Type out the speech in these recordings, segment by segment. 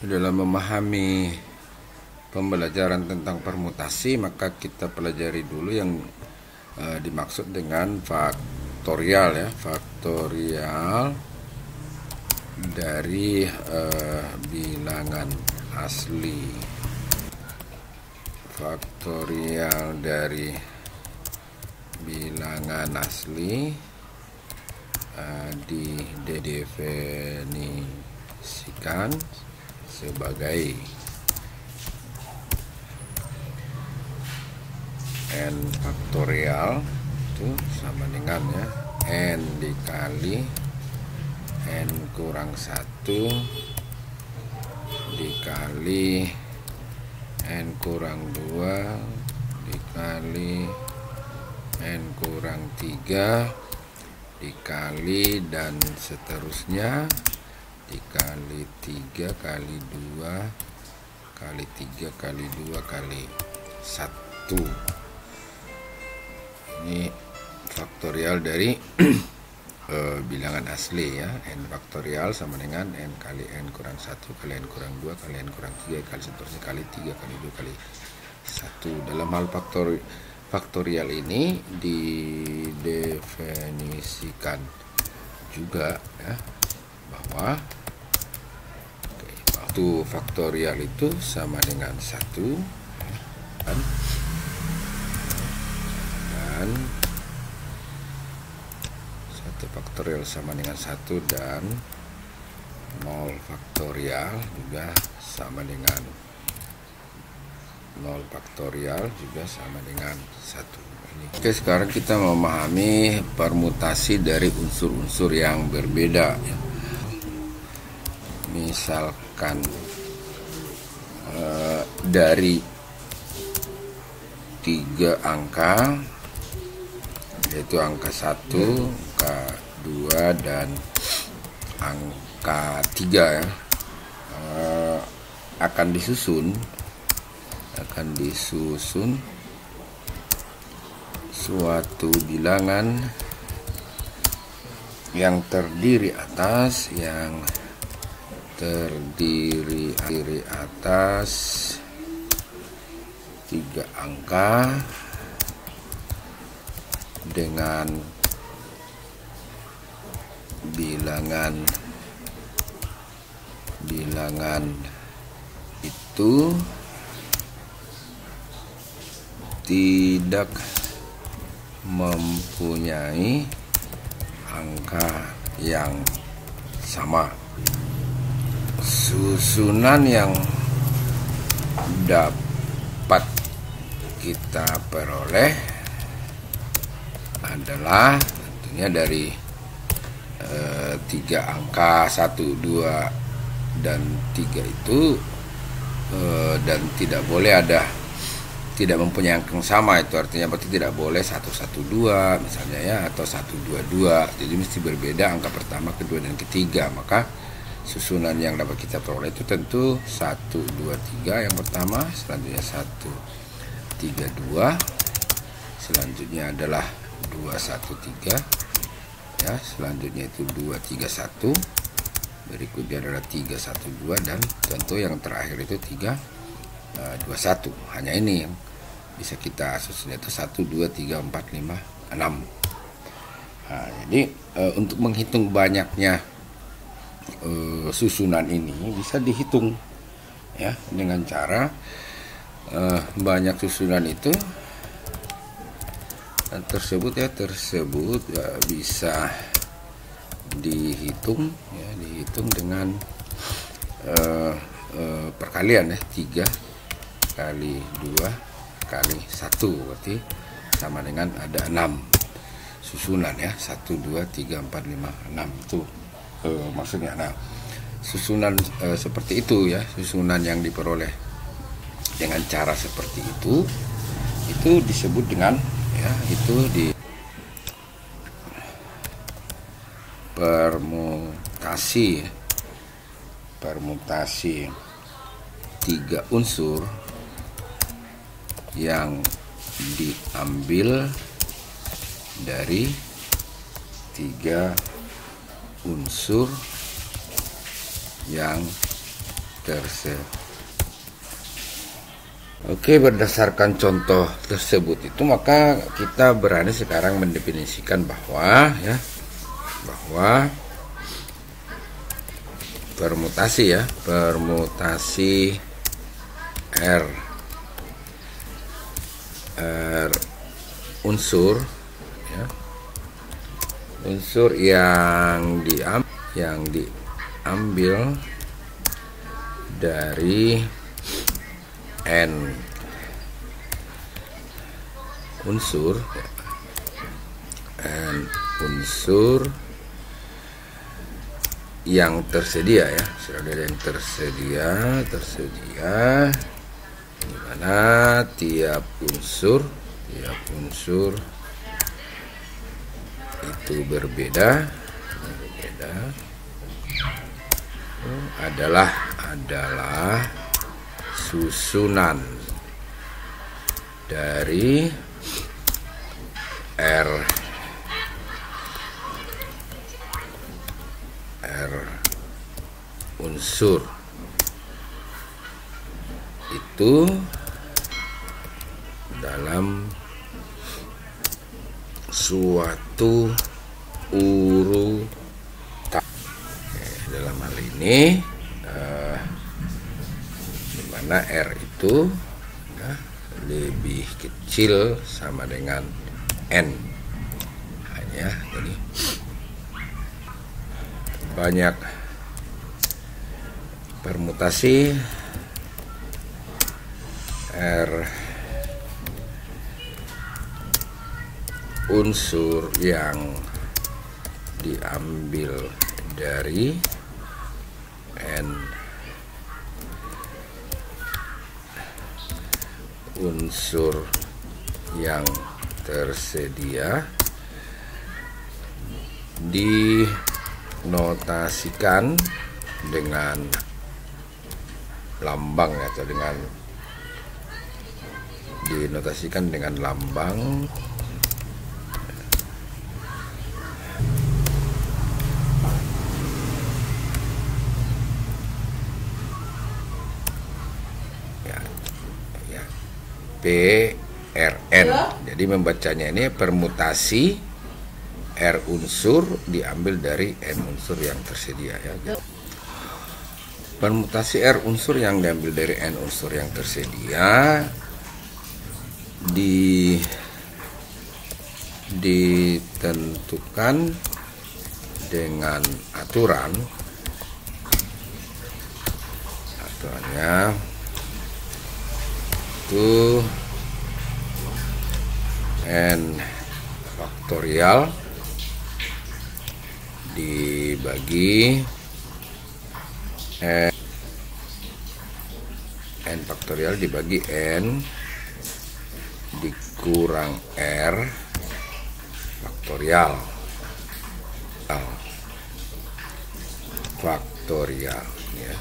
Dalam memahami pembelajaran tentang permutasi, maka kita pelajari dulu yang dimaksud dengan faktorial ya, faktorial dari bilangan asli. Faktorial dari bilangan asli didefinisikan sebagai n faktorial itu sama dengan ya n dikali n kurang 1 dikali n kurang 2 dikali n kurang 3 dikali dan seterusnya dikali 3 kali 2 kali 3 kali 2 kali 1. Ini faktorial dari bilangan asli ya. N faktorial sama dengan n kali n kurang 1 kali n kurang 2 kali n kurang 3 kali seterusnya kali 3 kali 2 kali 1. Dalam hal faktorial ini didefinisikan juga ya, bahwa waktu faktorial itu sama dengan 1 dan 1 faktorial sama dengan 1 dan 0 faktorial juga sama dengan 0 faktorial juga sama dengan 1. Oke, sekarang kita memahami permutasi dari unsur-unsur yang berbeda ya. Misalkan dari 3 angka, yaitu angka 1, angka 2 dan angka 3 ya, akan disusun suatu bilangan yang terdiri atas 3 angka dengan bilangan itu tidak mempunyai angka yang sama. Susunan yang dapat kita peroleh adalah tentunya dari 3 angka 1, 2 dan 3 itu, dan tidak mempunyai angka yang sama. Itu artinya berarti tidak boleh 112 misalnya ya, atau 122. Jadi mesti berbeda angka pertama, kedua dan ketiga. Maka susunan yang dapat kita peroleh itu tentu 1, 2, 3 yang pertama, selanjutnya 1, 3, 2, selanjutnya adalah 2, 1, 3 ya, selanjutnya itu 2, 3, 1, berikutnya adalah 3, 1, 2, dan tentu yang terakhir itu 3, 2, 1. Hanya ini yang bisa kita susun, itu 1, 2, 3, 4, 5, 6. Nah, jadi untuk menghitung banyaknya susunan ini bisa dihitung ya dengan cara banyak susunan itu tersebut bisa dihitung dengan perkalian ya, 3 kali 2 kali 1 berarti sama dengan ada 6 susunan ya, 1, 2, 3, 4, 5, 6 itu maksudnya. Nah, susunan seperti itu ya, susunan yang diperoleh dengan cara seperti itu disebut dengan ya, itu di permutasi 3 unsur yang diambil dari 3 unsur yang tersebut. Oke, berdasarkan contoh tersebut itu maka kita berani sekarang mendefinisikan bahwa permutasi R unsur unsur yang diambil dari N unsur yang tersedia sudah ada yang tersedia di mana tiap unsur itu berbeda adalah susunan dari R unsur itu dalam suatu urutan. Dalam hal ini dimana R itu lebih kecil sama dengan N hanya, jadi banyak permutasi R unsur yang diambil dari N unsur yang tersedia dinotasikan dengan lambang atau dinotasikan dengan lambang PRN. Jadi membacanya ini permutasi R unsur diambil dari N unsur yang tersedia Permutasi R unsur yang diambil dari N unsur yang tersedia ditentukan dengan aturannya itu N faktorial dibagi N faktorial dibagi N dikurang R faktorial ya.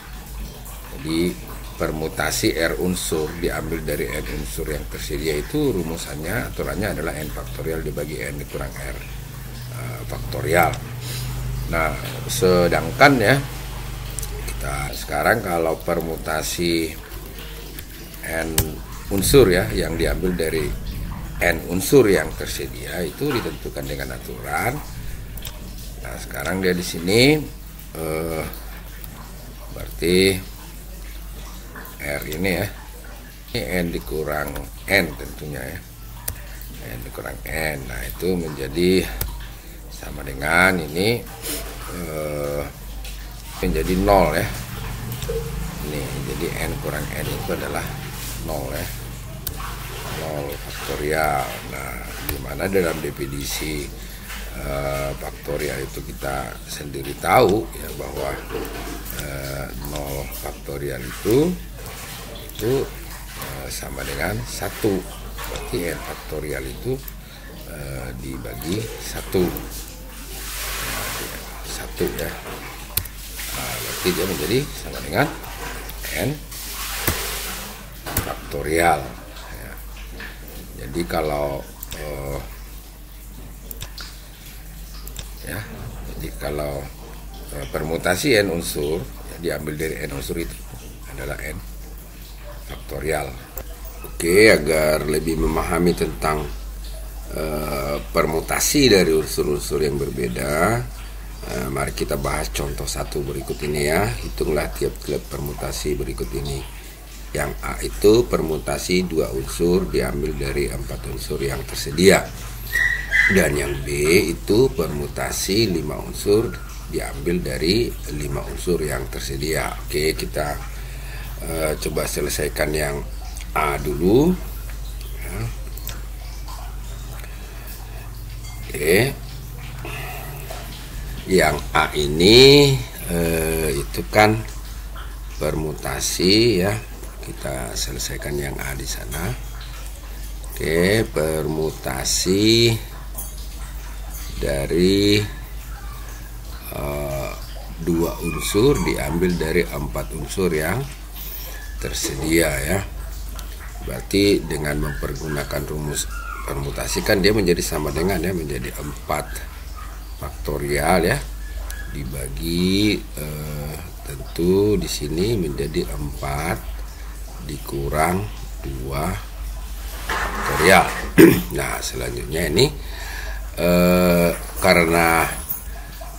Jadi permutasi R unsur diambil dari N unsur yang tersedia itu aturannya adalah N faktorial dibagi N dikurang R faktorial. Nah, sedangkan kita sekarang kalau permutasi N unsur yang diambil dari N unsur yang tersedia itu ditentukan dengan aturan. Nah, sekarang dia di sini berarti R ini ini N dikurang N tentunya N dikurang N. Nah, itu menjadi sama dengan ini menjadi 0 ini jadi N kurang N itu adalah 0 0 faktorial. Nah, dimana dalam definisi faktorial itu kita sendiri tahu bahwa 0 faktorial itu sama dengan 1, berarti N faktorial itu dibagi 1 berarti dia menjadi sama dengan N faktorial Jadi kalau permutasi N unsur diambil dari N unsur itu adalah n faktorial. Oke, agar lebih memahami tentang permutasi dari unsur-unsur yang berbeda, mari kita bahas contoh satu berikut ini ya. Hitunglah tiap-tiap permutasi berikut ini. Yang A itu permutasi 2 unsur diambil dari 4 unsur yang tersedia. Dan yang B itu permutasi 5 unsur diambil dari 5 unsur yang tersedia. Oke, kita coba selesaikan yang A dulu ya. Oke, yang A ini itu kan permutasi ya, kita selesaikan yang A di sana. Oke, permutasi dari 2 unsur diambil dari 4 unsur yang tersedia ya. Berarti dengan mempergunakan rumus permutasi kan dia menjadi sama dengan ya, menjadi 4 faktorial ya, dibagi tentu di sini menjadi 4 dikurang 2 faktorial. Nah, selanjutnya ini karena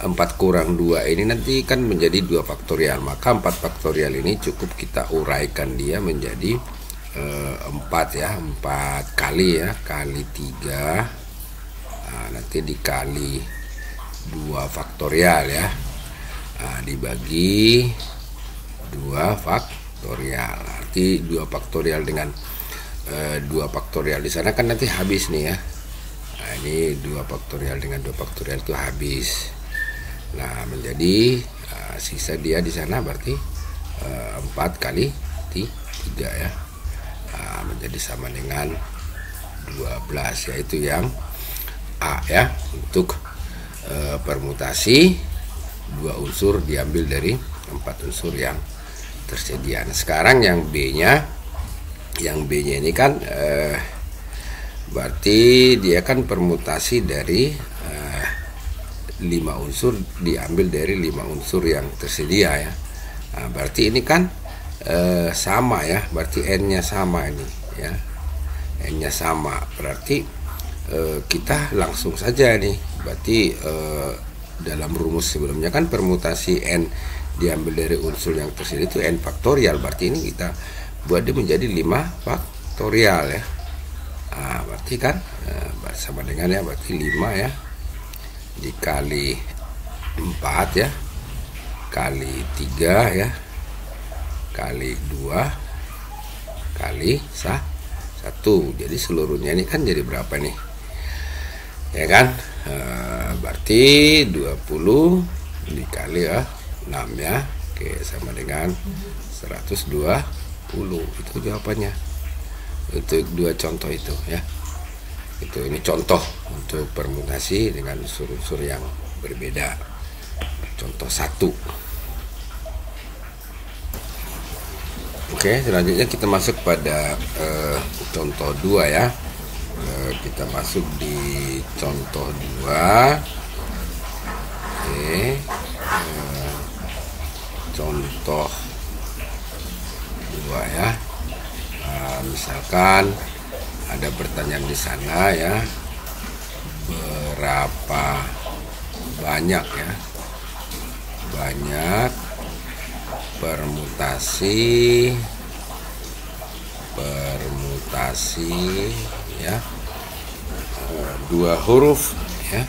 4 kurang 2 ini nanti kan menjadi 2 faktorial, maka 4 faktorial ini cukup kita uraikan dia menjadi 4 ya, 4 kali ya, kali 3, nah, nanti dikali 2 faktorial ya, nah, dibagi 2 faktorial, nanti 2 faktorial dengan 2 faktorial di sana kan nanti habis nih ya. Nah, ini 2 faktorial dengan 2 faktorial itu habis. Nah, menjadi sisa dia di sana berarti 4 kali 3 ya. Nah, menjadi sama dengan 12, yaitu yang A ya, untuk permutasi 2 unsur diambil dari 4 unsur yang tersedia. Nah, sekarang yang B-nya, ini kan berarti dia kan permutasi dari 5 unsur diambil dari 5 unsur yang tersedia ya. Nah, berarti ini kan sama ya, berarti n-nya sama ini ya, n-nya sama, berarti kita langsung saja nih, berarti dalam rumus sebelumnya kan permutasi n diambil dari unsur yang tersedia itu n faktorial, berarti ini kita buat dia menjadi 5 faktorial ya. Nah, berarti kan sama dengan ya, berarti 5 ya dikali 4 ya, kali 3 ya, kali 2 kali 1. Jadi seluruhnya ini kan jadi berapa nih ya kan, berarti 20 dikali 6 ya. Oke, sama dengan 120. Itu jawabannya untuk 2 contoh itu ya. Ini contoh untuk permutasi dengan unsur-unsur yang berbeda. Contoh 1. Oke, selanjutnya kita masuk pada contoh 2 ya. Kita masuk di contoh 2. Oke, contoh 2 ya. Misalkan ada pertanyaan di sana ya, berapa banyak ya, banyak permutasi ya 2 huruf ya,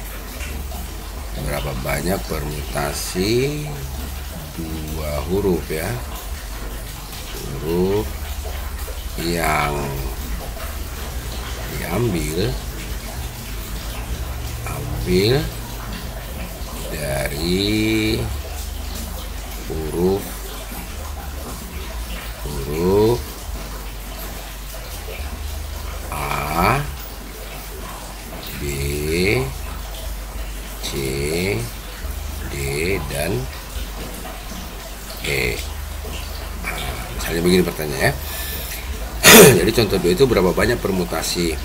berapa banyak permutasi 2 huruf ya, huruf yang diambil dari huruf A, B, C, D, dan E. Nah, misalnya begini pertanyaannya ya. Jadi contoh 2 itu berapa banyak permutasi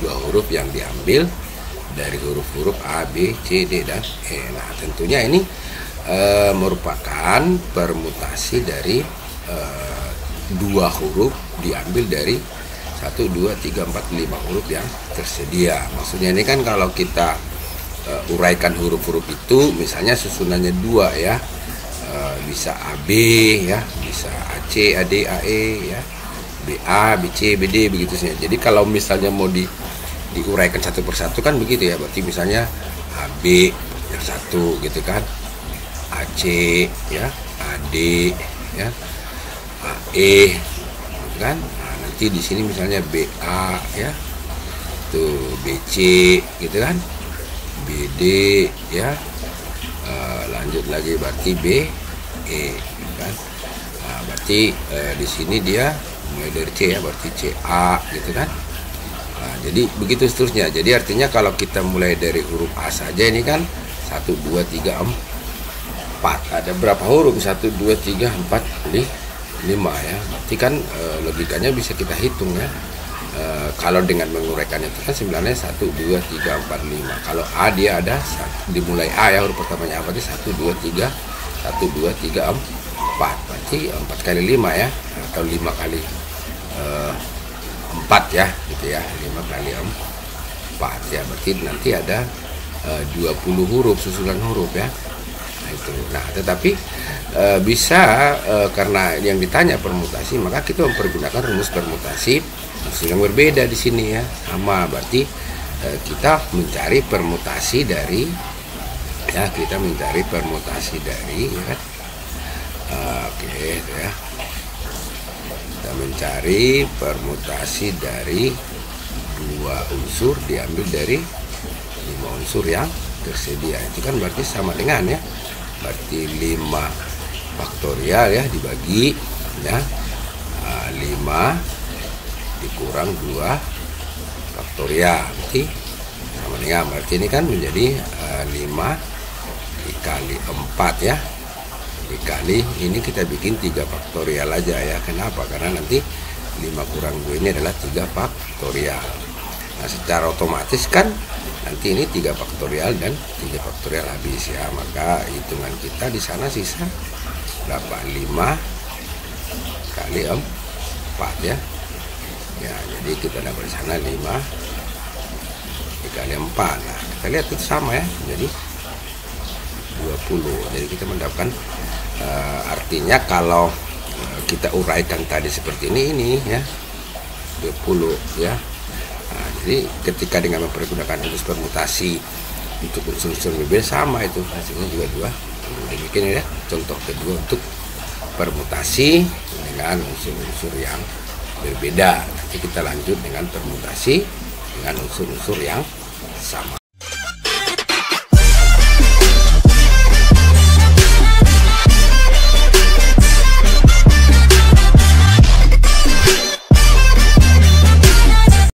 2 huruf yang diambil dari huruf-huruf A, B, C, D, dan E. Nah, tentunya ini merupakan permutasi dari dua huruf diambil dari 1, 2, 3, 4, 5 huruf yang tersedia. Maksudnya ini kan kalau kita uraikan huruf-huruf itu, misalnya susunannya 2 ya, bisa AB ya, bisa AC, AD, AE ya, BA, BC, BD begitu saja. Jadi kalau misalnya mau diuraikan satu persatu kan begitu ya, berarti misalnya AB yang satu gitu kan, AC ya, AD ya, AE gitu kan. Nah, nanti di sini misalnya BA ya, tuh BC gitu kan, BD ya, lanjut lagi berarti BE gitu kan. Nah, berarti di sini dia mulai dari C ya, berarti CA gitu kan. Nah, jadi begitu seterusnya. Jadi artinya kalau kita mulai dari huruf A saja ini kan 1, 2, 3, 4. Ada berapa huruf? 1, 2, 3, 4, 5 ya. Berarti kan logikanya bisa kita hitung ya. Kalau dengan menguraikan itu kan sebenarnya 1, 2, 3, 4, 5. Kalau A dia ada dimulai A ya, huruf pertamanya apa? 1, 2, 3, 1, 2, 3, 4. Berarti 4 kali 5 ya, atau 5 kali 4 ya gitu ya, 5 kali 4 ya, berarti nanti ada 20 huruf, susunan huruf ya. Nah itu. Nah tetapi bisa karena yang ditanya permutasi, maka kita mempergunakan rumus permutasi yang berbeda di sini ya, sama. Berarti kita mencari permutasi dari ya, kita mencari permutasi dari ya kan. Oke itu ya, kita mencari permutasi dari 2 unsur diambil dari 5 unsur yang tersedia. Itu kan berarti sama dengan ya, berarti 5 faktorial ya dibagi ya, 5 dikurang 2 faktorial, berarti sama dengan, berarti ini kan menjadi 5 dikali 4 ya, dikali ini kita bikin 3 faktorial aja ya. Kenapa? Karena nanti 5 kurang 2 ini adalah 3 faktorial. Nah secara otomatis kan nanti ini 3 faktorial dan 3 faktorial habis ya, maka hitungan kita di sana sisa berapa? 5 kali 4 ya. Ya jadi kita dapat di sana 5 dikali 4. Nah kita lihat itu sama ya, jadi 20. Jadi kita mendapatkan artinya kalau kita uraikan tadi seperti ini ya, 20 ya. Nah, jadi ketika dengan mempergunakan rumus permutasi untuk unsur-unsur berbeda sama, itu hasilnya juga 2. Demikian ya contoh kedua untuk permutasi dengan unsur-unsur yang berbeda. Nanti kita lanjut dengan permutasi dengan unsur-unsur yang sama.